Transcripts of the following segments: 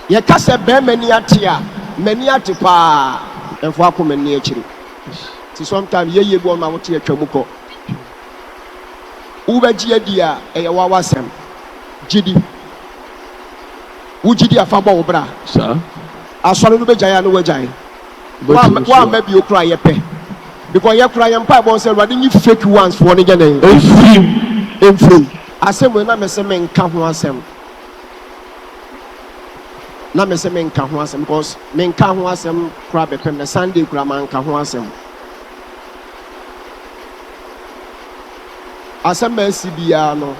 Ye kase be mani atia mani atipa enfo akomani akiri ti sometimes ye bo ma wote atwamuko ubaji adia eye wawasem gidi wujidi afabo wo bra sir asoro no bejaya no wajaye wa ma bi okra ye pe because ye kra ye mpa bon say rade ni fake ones for ne gene enfrim asem na me se me nka ho asem na me se me nka ho asem because me nka ho asem kra be pem na Sunday kra man nka ho asem asem ma sibia no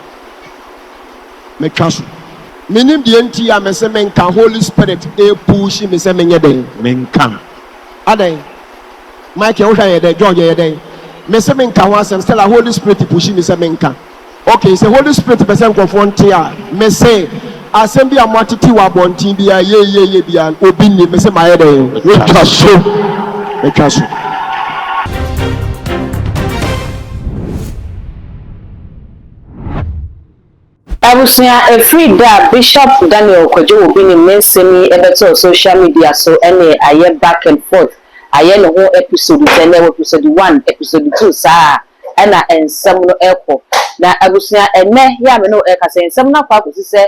me twaso minim de enti ya me se me nka Holy Spirit e push me se me nyeden me nka adan Mike wo hwa ye de George ye de me se me nka ho asem still a Holy Spirit push me se me nka okay say Holy Spirit be se nkwofo a me say asem bi amwatiti wa bontin bia ye bia Obinim me se ma ye de we twaso Abusia a free da Bishop Daniel Kojo Obinim mensemi ebeto social media so ene aye back and forth aye no ho episode 10 episode 1 episode 2 sa ena ensem no eko na abusia ene ya me no eka se ensem na kwa kosi se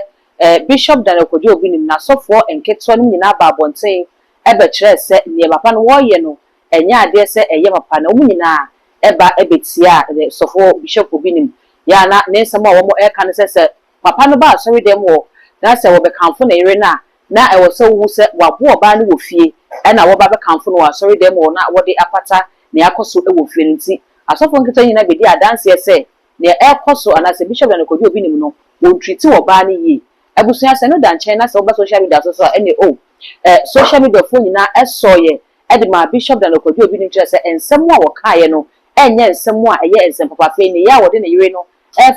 Bishop Daniel Kojo Obinim na sofo enketso no nyina ba bonten ebe kire se ne papa no wo ye no enya ade se eye papa na omu nyina eba ebetia sofo Bishop Obinim ya na ensem a wo mo eka ne se papa no ba sorry dem wo na se wo be kanfo na ire na e wo so wu se wabo oba ne wo fie e na wo ba be kanfo no wa sorry dem wo na wo de apata na yakoso e wo fie nti asofo nketo nyina be di adanse se na ekoso ana se Bishop na Kojo Obinim no wo treat wo ba ne yi abusuya se no dan chen na se wo ba social media so ene social media fo nyina esoye e de ma Bishop na Kojo Obinim kire se ensem a wo kaaye no enye ensem a eye ensem papa fe ne ya wo de ne yire no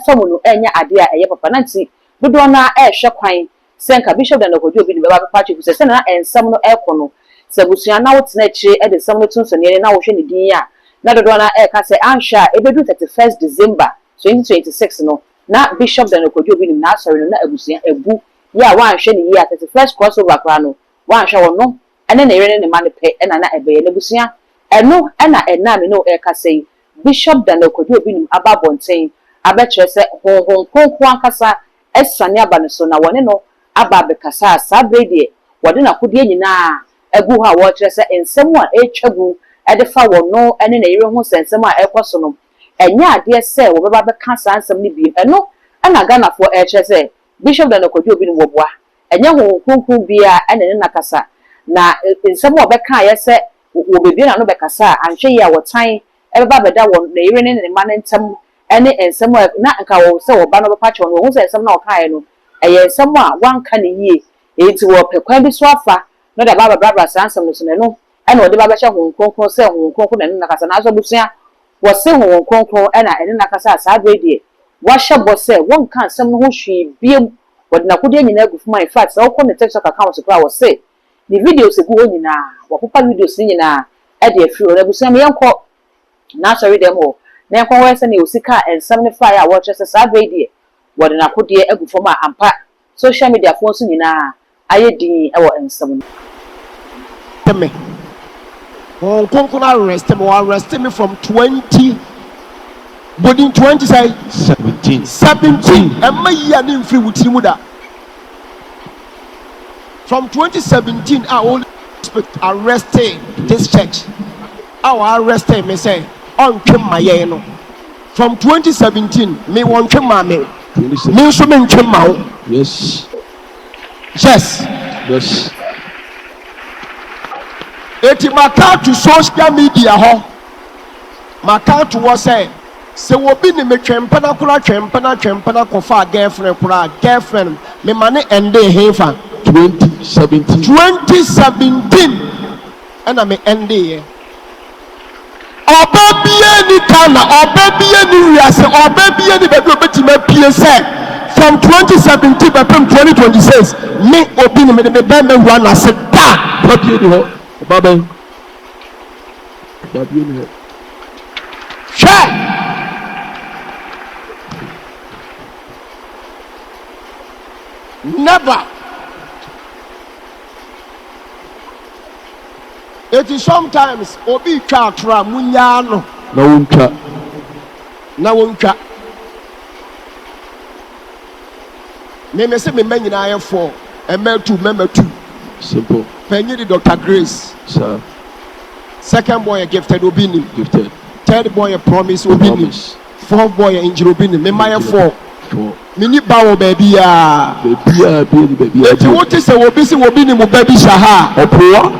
famu no enya ade a eye papa nanti dodo na hwe kwan senka Bishop Daniel Kojo Obinim be ba papa chief se na ensam no ekono se busua na wotena kire e de sam no tunso ne na wo hwe ne din ya na dodo na ka se ansha ebedu 31st December 2026 no na Bishop Daniel Kojo Obinim na sorry no na abusua ebu ya wa hwe ne ya 31st crossover kra no wa hwe wo no ene na ire ne ma ne pe ena na ebe ne busua eno ena me no ka se Bishop Daniel Kojo Obinim aba bonten abetre se honhon konkon akasa esane aba ne so na wone no aba bekasa sabrede wode na kodie nyina egu ha wo kire se ensem a etwagu ede fa wono ene na yire ho sensem a ekoso no enya ade se wo beba bekasa ansem ne bi eno ana Ghana fo kire se Bishop Daniel Kojo Obinim wo boa enya honhon konkon bia ene ne nakasa na ensem a beka ye se wo bebi na no bekasa anhwe ya wotan ebeba beda wo na yire ne ma ne ntem ene ensem na nka wo se wo ba no ba cho no wo se ensem na o kae no eye ensem a wanka ne yie enti wo pekwan bi so afa no da baba bra sansem no so ne no ene wo de ba hye honkonkon se honkonkon na ne nakasa na so busua wo se honkonkon ene nakasa sa brede wo hye bo se won kan ensem no ho hwe biem wo de na kodie nyina agu fuma in fact se wo ko ne TikTok account kra wo se ni videos egu ho nyina wo papa videos nyina e de afiri wo busua me yenko na sorry dem ho na yakwa wese ne osika ensam ne fire a watch se sa brede wode na kodie agufoma ampa social media fo so nyina aye din e wo ensam me on konkona arrest me from 20 bodin 20 say 17 am ya ne mfiri wutiri mu da from 2017 I only arrested this church our arrested me say on my no from 2017 me won twema me so me twema wo yes eti maka to social media ho maka to wo say se wo bi ni me twempana kofa girlfriend me mane ende hefa 2017 and me ende ye obabie ni kana obabie ni wiase obabie ni bedo betima pie se from 2017 by 2026 me Obinim me be run as a da obabie ni ho obabie ni ho sure never It is sometimes obi twa atra munya no na wontwa me say me nyina aye for member 2 simple penyi Dr. Grace sir. Second boy gifted Obinim. Gifted. Third boy promise Obinim. Fourth boy injure Obinim. Me my 4. Mini bawo baby ya. Baby. If you want to say Obinim baby shaha. Opo.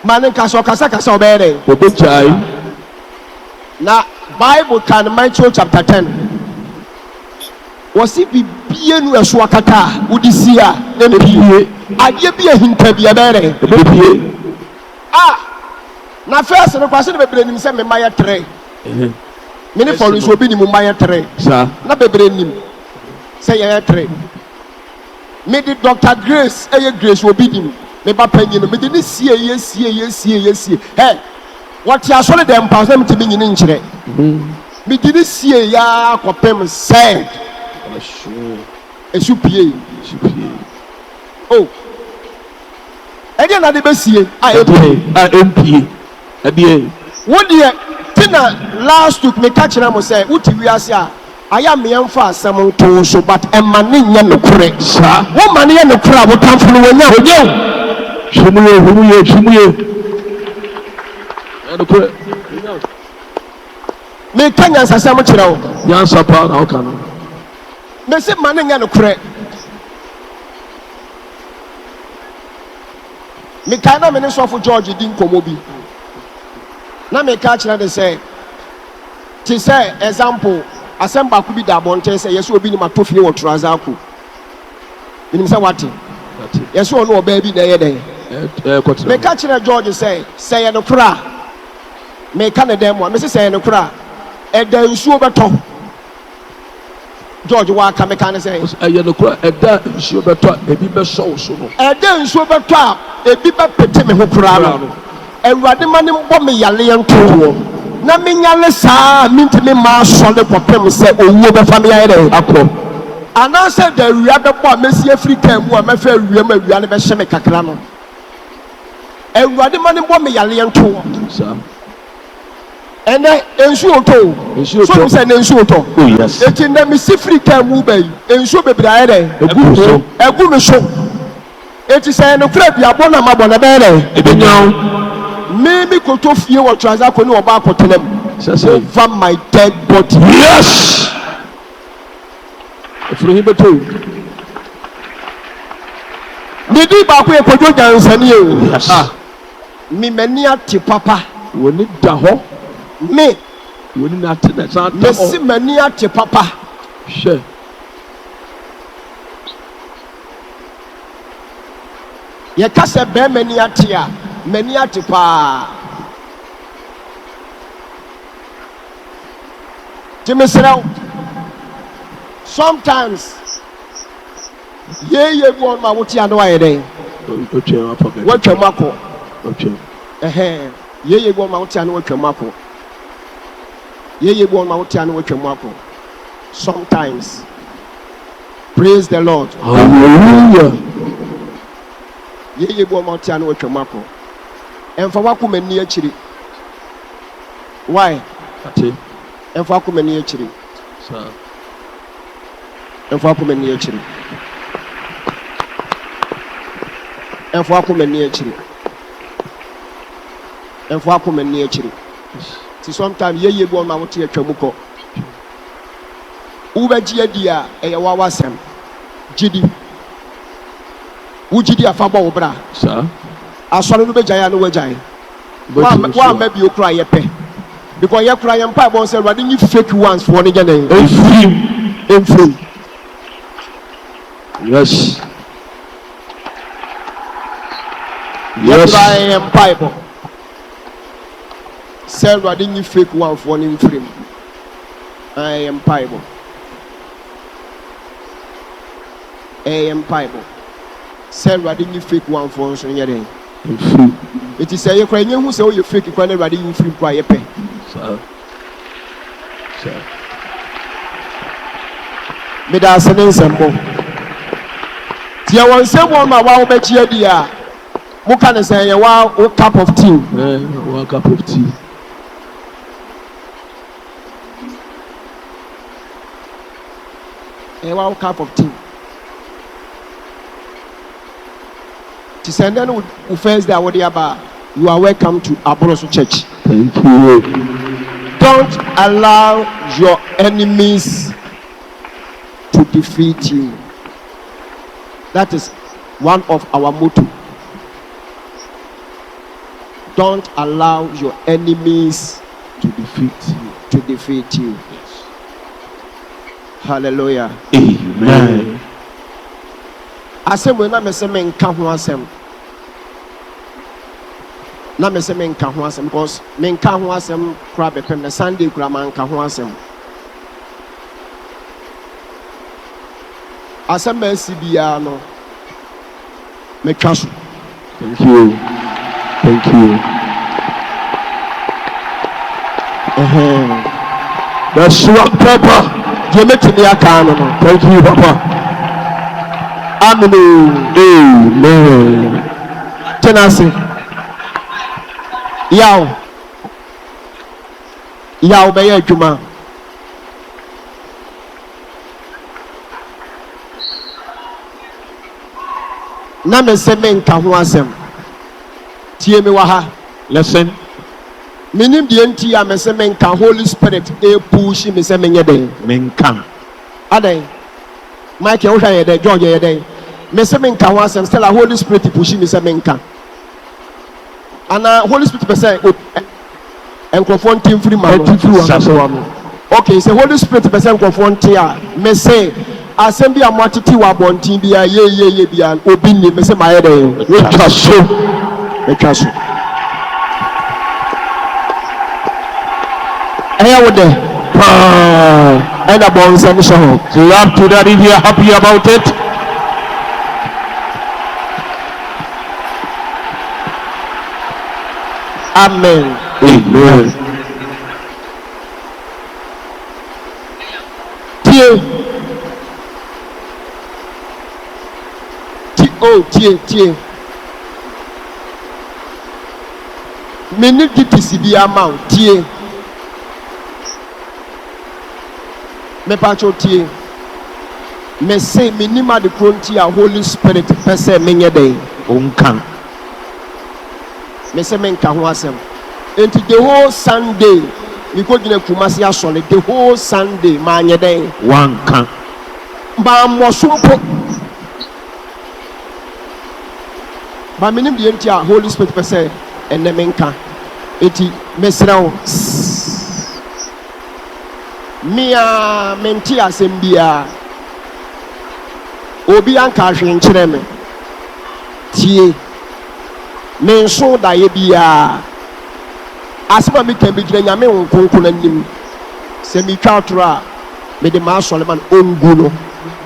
Manen kasa obere. Obechai. Na Bible can Matthew chapter 10. Was it be nu eso akata udisia empie ade bia hinta bia bere na first no kwase no bebre nim se me maye 3 me ne Florence Obinim maye 3 na bebre nim se ye 3 me di Dr. Grace Grace Obinim me ba panyi no me di ne sie what ya so le dem pa so me ti nyine nkyere me di ne sie ya akopem se Esupie. Oh. Again, na de besie. MP. What dear? Tina last week me catch na mo say, "Uti wiase a aya me emfa asem to so but emane nya no kure." Sa. Wo mane nya no kure wo tamfo no nya onye. Humuye. No kure. Me kanya sasam kire wo. Nyansa pa na oka no. Me say mane nya no kure. Me kana me ne so for George din komo bi. Na me catch na de say ti say example asem ba ku bi da bonte say yeso obi ni matofie wo trouser ku. Minim say what? Yeso no oba bi na ye den. Me catch na George say ye no kura. Me kana dem mo me say ye no kura. E da nsuo beto. George wa ka me kan say ye no kura e da nsuo beto ebi be so so no. E da nsuo beto a ebi be pete me ho kura no. Ewurade ma ne mbɔ me yale nto na me nyale saa mintimi ma so le popem se owuo be fa me ayere akɔ ana se da awia be bɔ mesi Africa mu a me fa awia ma awia ne be hye me kakra no ewurade ma ne mbɔ me yale nto sa ene ensu oto so me se ne ensu oto oh yes eti na me si Africa mu ba yi ensu bebre ayere egu me so eti se no kra bia bɔ na ma bɔ na be ayere ebenyaw me koto fie wo trouser ko ni oba akotenem over my dead body. Yes. Efro hi beto. Ni di ba ko e kojo jansani e. Yes. Mi mani ati papa. Woni da ho. Me. Woni na ate na sa ta ho. Me si mani ati papa. She. Ye ka se be mani ati a. Many atipa Jimisrao sometimes ye go on ma wuti anu aye den watwamako ye go on ma wuti anu watwamako ye go on ma wuti anu watwamako sometimes praise the Lord hallelujah ye go on ma wuti anu watwamako emfa wakuma ni akiri why ati emfa wakuma ni akiri sa emfa wakuma ni akiri emfa wakuma ni akiri emfa wakuma ni akiri ti sometimes ye bu on ma wote atwamuko ubaji adia eye wawasem gidi wujidi afabo wo bra sa asɔre no bɛgyae no wagyae wa ma bi okura yɛ pɛ because yɛ kura yɛ mpa bɔ sɛ Awurade nyi fake ones for ne gane emfiri yes yes yɛ mpa bɔ sɛ Awurade nyi fake one for ne mfiri yɛ mpa bɔ yɛ mpa bɔ sɛ Awurade nyi fake one for nso nyɛ den it is say you cry who say you fake kwa ready you free kwa ye pe me da se nsembo Tia won say one ma wa obechi adi a. Mo kan say ye wa cup of tea. 1 cup of tea. A 1 cup of tea. To send them who first day you are welcome to Abroso Church. Thank you. Don't allow your enemies to defeat you. That is one of our motto. Don't allow your enemies To defeat you. Yes. Hallelujah. Amen. Asem we na me se me nka ho asem. Na me se me nka ho asem because me nka ho asem kura be pem na Sunday kura man nka ho asem. Asem ma si bia no me twa so. Thank you. Thank you. That's what, Papa. Je me tini aka no. Thank you, Papa. Amen. Amen. Tenasi. Yaw be ye adwuma. Na me se me nka ho asem. Tie me wa ha. Listen. Minim de enti ya me se me nka Holy Spirit e push me se me nye den. Menkan. Adan. Michael wo hwa ye den, George ye den. Me se me nka ho asem still a Holy Spirit push me se me nka. Ana Holy Spirit be say enkrofo ntim free man. Okay, say Holy Spirit be say enkrofo ntia a me say asem bi amwatete wa bontin bia ye bia Obinim me say ma ye den. We trust you. Me trust you. Here with them. And a bones and show. Clap to that if you are happy about it. Amen. Amen. Tie. Many gifts be amount. Tie. Me pacho tie. Me say minima de kronti a Holy Spirit pese menye dey. Unkan. Me say men ka ho asem. Enti the whole Sunday we go gina Kumasi asole the whole Sunday ma nye dey. One can. Ba mo sumpo. Ba minim de enti a Holy Spirit pese enne menka. Enti mesrawo. Mia menti asem bia. Obi anka hwe nkyere me. Tie. Me nso da ye bia. Asema mi kan bi gina nyame wonkonkon anim. Se mi twa tora me de ma sole man ongu no.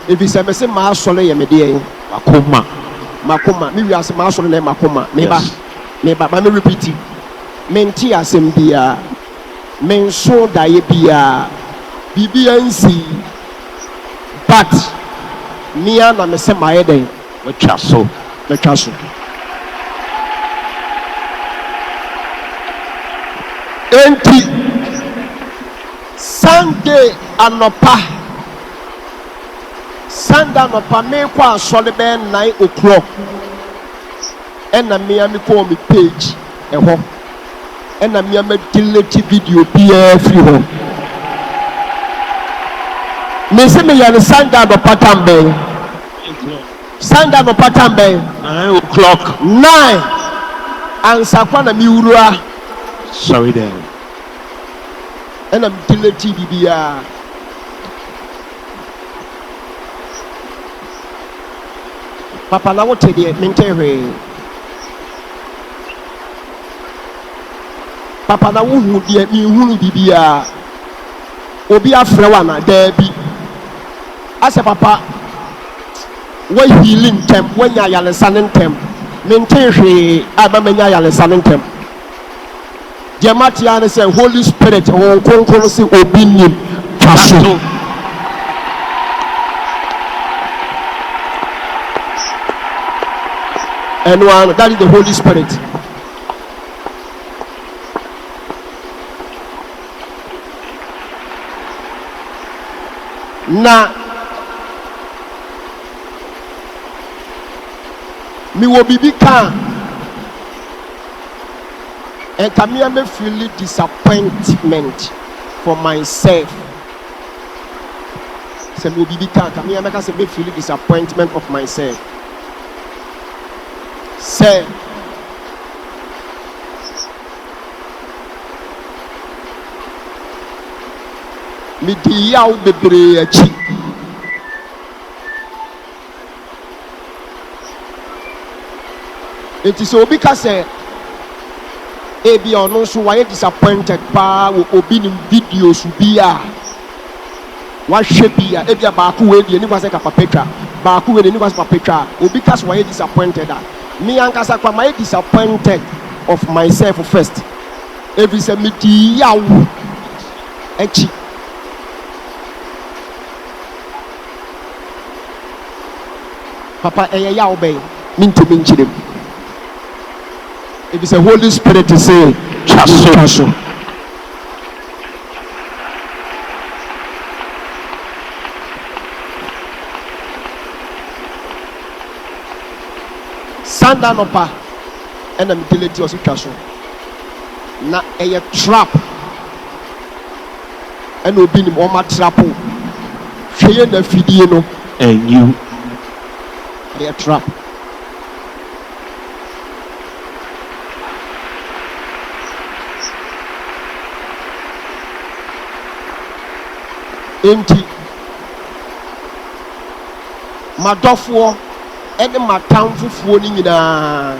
Ebi se me se ma sole ye me de yen. Makoma. Mi wi asema sole na makoma. Me ba me repeat. Menti asem bia. Me nso da ye bia. BBNC, but Nia na me se my head. We trust so. Enti Sunday anopa me kwa asole be 9 o'clock. Ena me ko me page eho. Ena me delete video be free home. Me se me yana Sunday no patambe. Sunday no patambe. 9 o'clock. 9. Ansa kwa na mi urua. Sorry then. And I'm delete bibia. Papa na wote de mentewe. Papa na wo hu de mi hunu bibia. Obi afre wa na da bi. Ase papa we healing tem when ya yalesanen tem mentewe aba menya yalesanen tem. Jematia ne say Holy Spirit won konkon si Obinim twaso. And one, that is the Holy Spirit. Now, me will be calm. And come here, me feel disappointment for myself. Say me will be calm. Come here, make us me feel disappointment of myself. Say, me di yaw bebre achi. It is obi ka say ebi ono so why disappointed pa wo Obinim videos bi a wa hwe bi a ebi ba ku we di ni kwase ka papetwa ba ku we ni kwase papetwa obi ka so why disappointed a me ankasa kwa my disappointed of myself first. Every say me di yaw achi. Papa yaw be minto minchirem. If it's a Holy Spirit to say, Chaso. Sanda no pa, and I'm deleting us Chaso. Na a trap, and Obinim on my trap. Share the video, and you a trap. Enti madofo ene matamfufuo ni nyina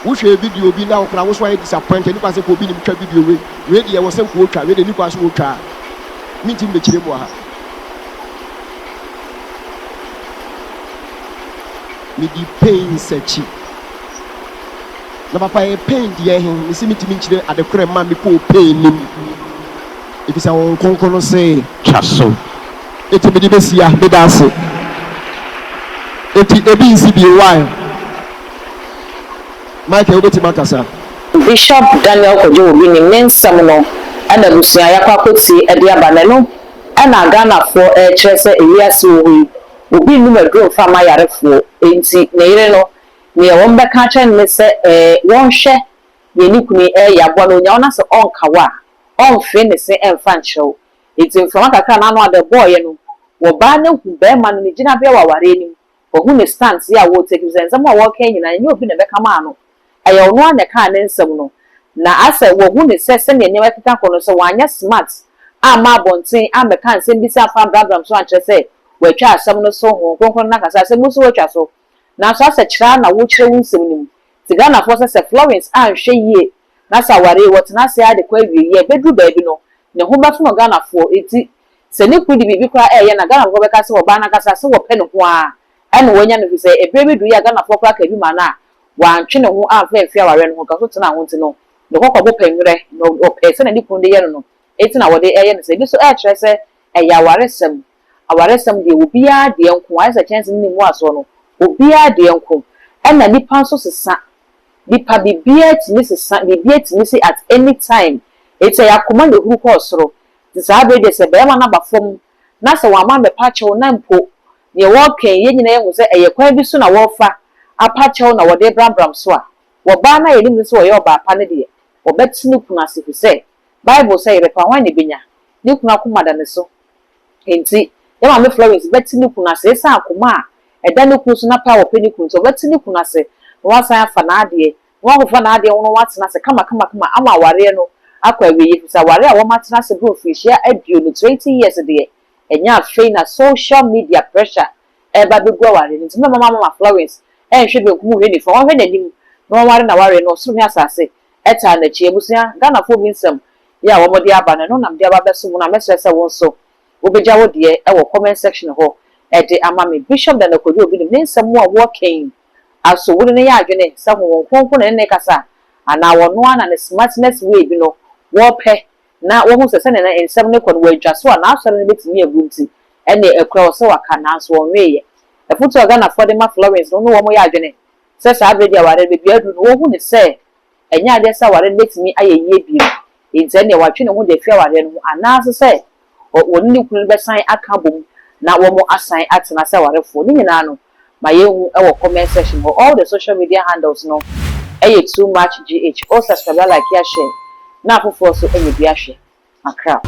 wo hwe video bi na okra wo so ay disappointed ni kwase ko bi ni twa video we de ye wo se ko twa we de ni kwase wo twa minti me kire mo ha mi di pain sechi na papa e pain di ehin ni si minti mi kire adekore ma mi po pain nim. If it's a concono say, Chaso, it will be the best year, the dance. It will be a while. Michael, what Makasa? Bishop Daniel Kojo Obinim men Samuno, and the Lucia Yakoti at the Abanano, and a Ghana for a Chester a year so we will be no grow from my yard for 80 Nereno, near one back catcher and miss one share. You look me a Yabono Yanas on Kawa. On finish and fan show. It's in front of the boy, and Wabano who bear man in Jinabia Wareni, or whom stands here will take you and some more walking in and you've been a becamano. I own one a can and some no. Now I said, well, who is sending a new African so one yes smart. I'm my bon saying I'm a can send this up from Brabham so I say, where Charles some no so home, I said, Musso Chasso. Now so I said, China, which you won't see him. The Ghana forces a Florence and she ye. Nasa ware what na say ade kwa wie ye bedru baabi no ne ho ba fo Ghana fo eti se ne kudi bibi kwa ye na Ghana ko be ka se wo ba na kasa se wo pe ne ho a ene wonya no fi se ebrebe du ya Ghana fo kwa ka bi ma na wa ntwe ne ho a fa afia ware no ka so tena ho nti no ne kokko bo penwere no o pe se na di kunde ye no eti na wode ye ne se bi so e kire se e ya awaresem de obi a de enko a se chance ni mu aso no obi a de enko ena nipa so sesa nipa bibia timi at any time it's a yakoma le hu ko soro disabe de se be ma na ba fom na se wa ma me pa chew na mpo ye wo kan ye nyina ye hu se eye kwan bi so na wo fa apa chew na wo de bram so a wo ba na ye nim se wo ye oba pa ne de wo betini kuna se fi se bible say re pa wan ne benya ni kuna kuma da ne so enti ye ma me Florence betini kuna se sa akoma a eda ne kun so na pa wo pe ni kun so betini kuna se wa san afa na ade wa ho fa na ade wono watena se kama ama ware no akwa wiye fisa ware a wo matena se bro fishia aduo no 20 years de enya afei na social media pressure e ba be gwa ware nti mama Florence e hwe be nkumu hwe ni fa wo hwe nanim no ware na ware no so ne asase eta na chi ebusia Ghana fo bi nsem ya wo mode aba no na mde aba beso na mesre se won so obegya wo de e wo comment section ho e de ama me Bishop Daniel Kojo Obinim ne nsem wo working aso wo ne ya adwene sa won konko na ne kasa ana wono ana ne smartness way bi no wo pe na wo hu se ne na ensem ne ko wo adwa so na asore ne betimi agumti ene ekura wo se waka na so won weye A photo Ghana for the Florence, no one more agony. Says I read your baby, no one is say. And ya desa ware betimi aye ye bi enti ne watwe ne ho de fia ware no anaase se woni ne kunu be san aka bom na wo mo asan atena se warefo ni nyina no ma ye hu e wo comment section ho all the social media handles no aye too much gh all subscribe like ya share na afofo so enye bi ahwe akra